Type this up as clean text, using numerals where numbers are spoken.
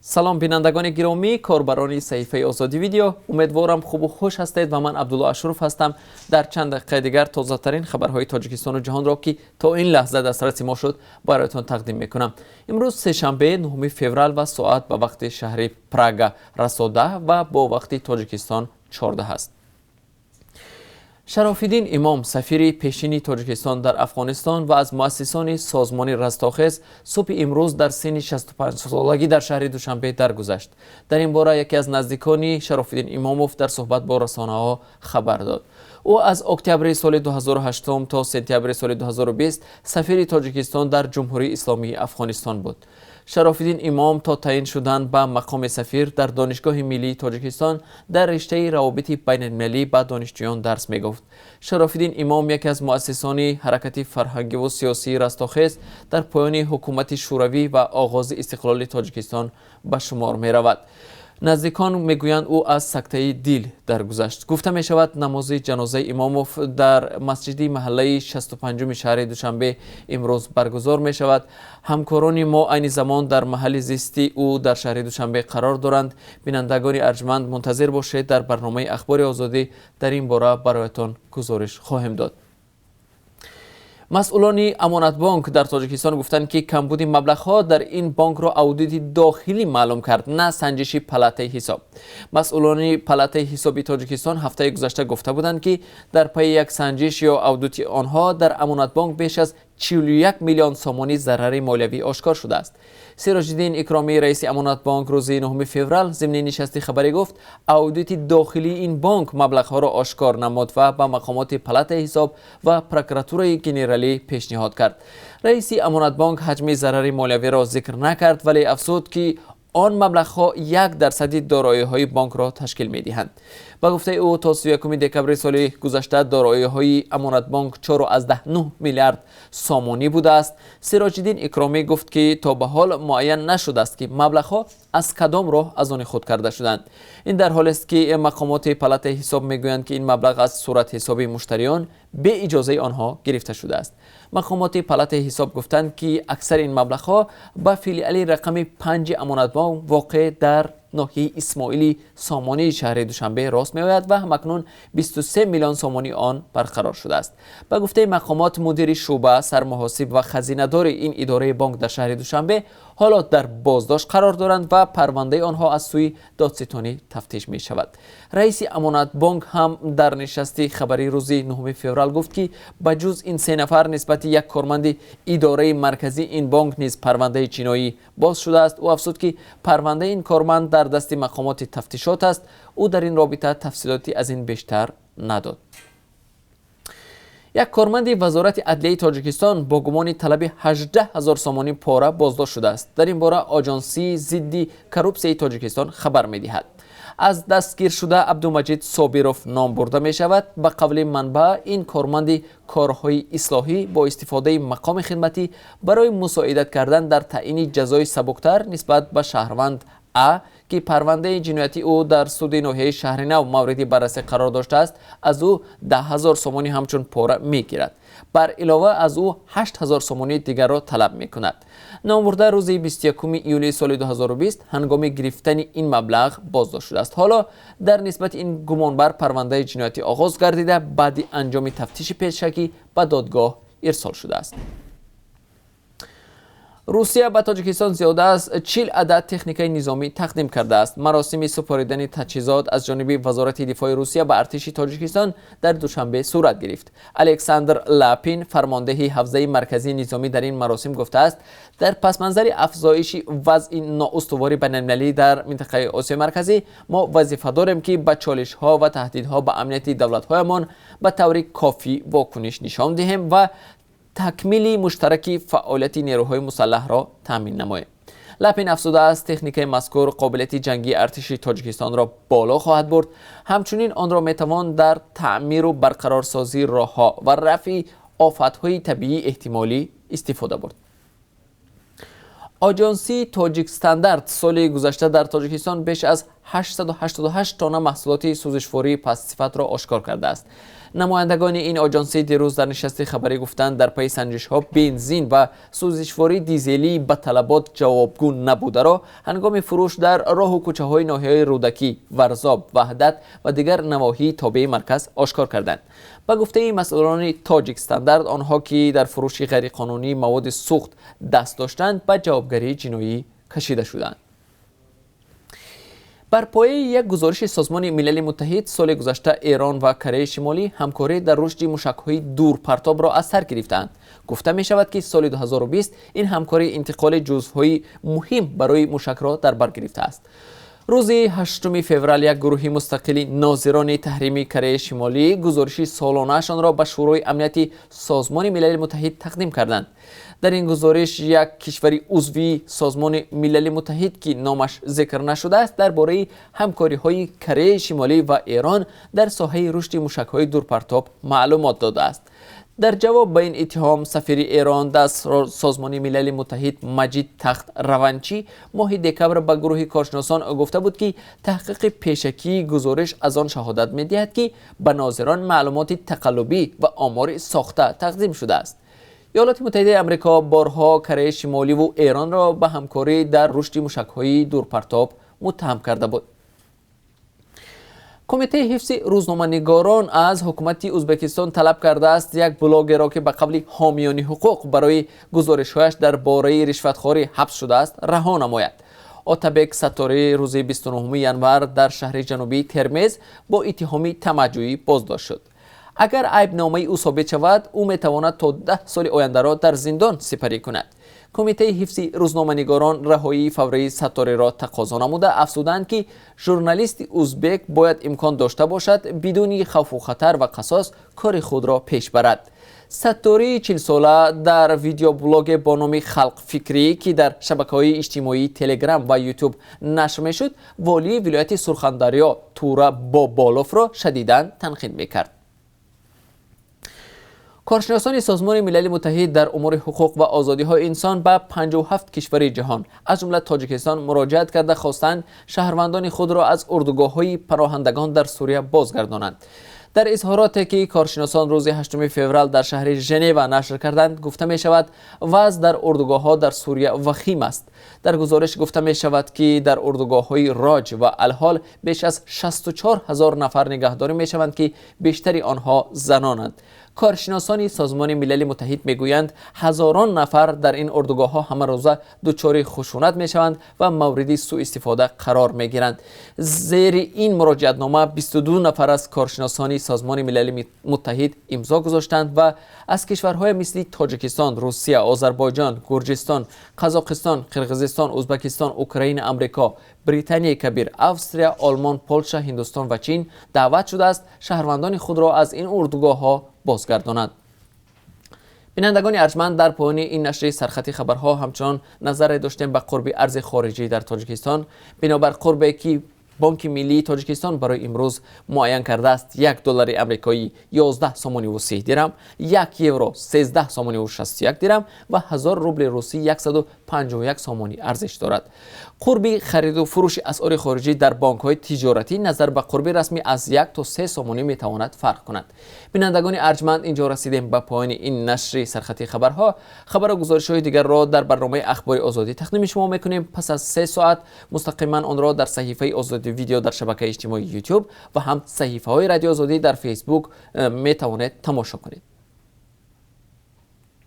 سلام بینندگان گرامی، کاربران صحیفه آزادی ویدیو، امیدوارم خوب و خوش هستید و من عبدالله اشرف هستم. در چند دقیقه دیگر تازه ترین خبرهای تاجیکستان و جهان را که تا این لحظه دسترسی ما شد برایتان تقدیم میکنم. امروز سه‌شنبه 9 فوریه و ساعت به وقت شهر پراگ رسا 10 و با وقت تاجیکستان 14 است. شراف‌الدین امام سفیر پیشین تاجیکستان در افغانستان و از مؤسسان سازمان رستاخیز صبح امروز در سن 65 سالگی در شهر دوشنبه درگذشت. در این باره یکی از نزدیکان شراف‌الدین اماموف در صحبت با رسانه‌ها خبر داد. او از اکتبر سال 2008 تا سپتامبر سال 2020 سفیر تاجیکستان در جمهوری اسلامی افغانستان بود. شراف‌الدین امام تا تعیین شدن به مقام سفیر در دانشگاه ملی تاجیکستان در رشته روابط بین المللی به دانشجویان درس می‌گفت. شراف‌الدین امام یکی از مؤسسان حرکت فرهنگی و سیاسی رستاخیز در پایان حکومت شوروی و آغاز استقلال تاجیکستان به شمار می‌رود. نزدیکان میگویند او از سکته دل درگذشت. گفته می شود نماز جنازه اماموف در مسجد محله 65 شهر دوشنبه امروز برگزار می شود. همکاران ما عین زمان در محل زیستی او در شهر دوشنبه قرار دارند. بینندگان ارجمند منتظر باشید، در برنامه اخبار آزادی در این باره برایتان گزارش خواهیم داد. مسئولان امانت بانک در تاجیکستان گفتند که کمبود مبلغ‌ها در این بانک را اودیت داخلی معلوم کرد، نه سنجش پلاته حساب. مسئولان پلاته حساب تاجیکستان هفته گذشته گفته بودند که در پی یک سنجش یا اودیت آنها در امانت بانک بیش از 41 میلیون سامانی ضرر مالیوی آشکار شده است. سراج‌الدین اکرامی رئیس امانت بانک روز 9 فوریه ضمن نشست خبری گفت اودیت داخلی این بانک مبلغ‌ها را آشکار نمود و به مقامات پلاته حساب و پروکراتور گنرالی پیشنهاد کرد. رئیس امانت بانک حجم ضرر مالیوی را ذکر نکرد، ولی افزود که آن مبلغ‌ها 1% دارایی‌های بانک را تشکیل می‌دهند. با گفته او تا 31 دکمبر سال گذشته دارایی‌های امانت بانک 4.9 میلیارد سامانی بوده است. سراج‌الدین اکرامی گفت که تا به حال معین نشده است که مبلغ‌ها از کدام راه از آن خود کرده شدند. این در حالی است که مقامات پلاته حساب میگویند که این مبلغ از صورت حساب مشتریان به اجازه آنها گرفته شده است. مقامات پلاته حساب گفتند که اکثر این مبلغ‌ها به فیلیال رقم 5 امانت بانک واقع در ناحیه اسماعیلی سامانی شهر دوشنبه راست می‌آید و همکنون 23 میلیون سامانی آن برقرار شده است. به گفته مقامات مدیر شعبه سرمحاسب و خزینه‌دار این اداره بانک در شهر دوشنبه حالا در بازداشت قرار دارند و پرونده آنها از سوی دادستانی تفتیش می شود. رئیس امانت بانک هم در نشست خبری روز 9 فوریه گفت که بجز این 3 نفر نسبت یک کارمند اداره مرکزی این بانک نیز پرونده جنایی باز شده است. او افزود که پرونده این کارمند در دست مقامات تفتیشات است. او در این رابطه تفصیلاتی از این بیشتر نداد. یک کارمند وزارت عدلیه تاجیکستان با گمان طلب 18,000 سامانی پاره بازداشت شده است. در این باره آژانسی ضد کروپسی تاجیکستان خبر می‌دهد. از دستگیر شده عبدالمجید صابروف نام برده می شود. به قول منبع این کارمند کارهای اصلاحی با استفاده مقام خدمتی برای مساعدت کردن در تعیین جزای سبکتر نسبت به شهروند ا که پرونده جنایتی او در سود ناحیه شهر نو مورد بررسی قرار داشته است از او 10,000 سامانی همچون پاره میگیرد. بر علاوه از او 8,000 سامانی دیگر را طلب میکند. نامبرده روز 21 ایولی سال 2020 هنگام گرفتن این مبلغ بازداشت شده است. حالا در نسبت این گمانبر پرونده جنایتی آغاز گردیده بعد انجام تفتیش پیشکی به دادگاه ارسال شده است. روسیه به تاجیکستان زیاده از 40 عدد تکنیک نظامی تقدیم کرده است. مراسم سپاریدن تجهیزات از جانب وزارت دفاع روسیه به ارتش تاجیکستان در دوشنبه صورت گرفت. الکساندر لاپین فرمانده حوزه مرکزی نظامی در این مراسم گفته است در پس منظر افزایش وضع نااستواری بین‌المللی در منطقه آسیا مرکزی ما وظیفه داریم که به چالش‌ها و تهدیدها به امنیت دولت‌هایمان به طور کافی واکنش نشان دهیم و تکمیل مشترک فعالیت نیروهای مسلح را تامین نماییم. لاپین افزوده است تکنیک مذکور قابلیت جنگی ارتش تاجیکستان را بالا خواهد برد. همچنین آن را میتوان در تعمیر و برقرارسازی راه‌ها و رفع آفت‌های طبیعی احتمالی استفاده برد. آژانسی تاجیک استاندارد سال گذشته در تاجیکستان بیش از 888 تن محصولات سوزشواری پست صفت را آشکار کرده است. نمایندگان این آژانسی دیروز در نشست خبری گفتند در پی سنجش‌ها بنزین و سوزشواری دیزلی به طلبات جوابگو نبوده را هنگام فروش در راه و کوچه‌های ناحیه رودکی، ورزاب، وحدت و دیگر نواحی تابع مرکز آشکار کردند. با گفته مسئولان تاجیک استاندارد، آنها که در فروش غیرقانونی مواد سوخت دست داشتند به جوابگری جنایی کشیده شدند. بر پایه یک گزارش سازمان ملل متحد، سال گذشته ایران و کره شمالی همکاری در رشد موشک‌های دورپرتاب را از سر گرفتند. گفته می شود که سال 2020 این همکاری انتقال جزوهای مهم برای موشک را در بر گرفته است. روز 8 فوریه یک گروه مستقل ناظران تحریمی کره شمالی گزارش سالانه‌شان را به شورای امنیت سازمان ملل متحد تقدیم کردند. در این گزارش یک کشوری عضوی سازمان ملل متحد که نامش ذکر نشده است درباره همکاری‌های کره شمالی و ایران در ساحه رشد موشک‌های دورپرتاب معلومات داده است. در جواب به این اتهام، سفیر ایران در سازمان ملل متحد مجید تخت روانچی ماه دکبر به گروه کارشناسان گفته بود که تحقیق پیشکی گزارش از آن شهادت می‌دهد که به ناظران معلومات تقلبی و آمار ساخته تقدیم شده است. ایالات متحده آمریکا بارها کره شمالی و ایران را به همکاری در رشد موشک‌های دورپرتاب متهم کرده بود. کمیته حفظ روزنامه‌نگاران از حکومت ازبکستان طلب کرده است یک بلاگر را که به قبل حامیان حقوق برای گزارش‌هایش درباره رشوتخواری حبس شده است رها نماید. آتابک ستاره روز 29 ینور در شهر جنوبی ترمز با اتهام طمع‌جویی بازداشت شد. اگر عیب‌نامه او ثابت شود، او می‌تواند تا 10 سال آینده را در زندان سپری کند. کمیته حفظ روزنامه‌نگاران رهایی فوری ستاره را تقاضا نموده افزودند که ژورنالیست ازبک باید امکان داشته باشد بدون خوف و خطر و قصاص کار خود را پیش برد. ستاره 40 ساله در ویدیو بلاگ با نام خلق فکری که در شبکه‌های اجتماعی تلگرام و یوتیوب نشر می‌شد، والی ولایت سرخندریا تورا بابالوف را شدیداً تنقید می‌کرد. کارشناسان سازمان ملل متحد در امور حقوق و آزادی‌های انسان به 57 کشور جهان از جمله تاجیکستان مراجعت کرده خواستند شهروندان خود را از اردوگاه‌های پناهندگان در سوریه بازگردانند. در اظهاراتی که کارشناسان روز 8 فوریه در شهر ژنو نشر کردند گفته می شود وضع در اردوگاه‌ها در سوریه وخیم است. در گزارش گفته می شود که در اردوگاه‌های راج و الحال بیش از 64,000 نفر نگهداری می شوند که بیشتر آنها زنانند. کارشناسان سازمان ملل متحد میگویند هزاران نفر در این اردوگاه‌ها همه روزه دچار خشونت میشوند و مورد سوء استفاده قرار میگیرند. زیر این مراجعتنامه 22 نفر از کارشناسان سازمان ملل متحد امضا گذاشتند و از کشورهای مثل تاجیکستان، روسیه، آذربایجان، گرجستان، قزاقستان، قرقیزستان، ازبکستان، اوکراین، آمریکا، بریتانیای کبیر، استرالیا، آلمان، پولشا، هندوستان و چین دعوت شده است شهروندان خود را از این اردوگاه‌ها بازگردانند. بینندگان ارجمند، در پایان این نشر سرخطی خبرها همچنان نظر داشتیم به قرب ارز خارجی در تاجیکستان. بنابر قربی که بانک ملی تاجیکستان برای امروز معین کرده است، $1 آمریکایی 11 سومانی و 30 درم، 1 یورو 13 سومانی و 61 درم و 1000 روبل روسی 151 سومانی ارزش دارد. قرب خرید و فروش اسعار خارجی در بانک‌های تجارتی نظر به قرب رسمی از 1 تا 3 سومانی میتواند فرق کند. بینندگان ارجمند، اینجا رسیدیم به پایان این نشر سرخطی خبرها. خبر و گزارش‌های دیگر را در برنامه اخبار آزادی تقدیم شما می‌کنیم. پس از 3 ساعت مستقیما آن را در صحیفه آزادی ویدیو در شبکه اجتماعی یوتیوب و هم صحیفه‌های رادیو آزادی در فیسبوک میتوانید تماشا کنید.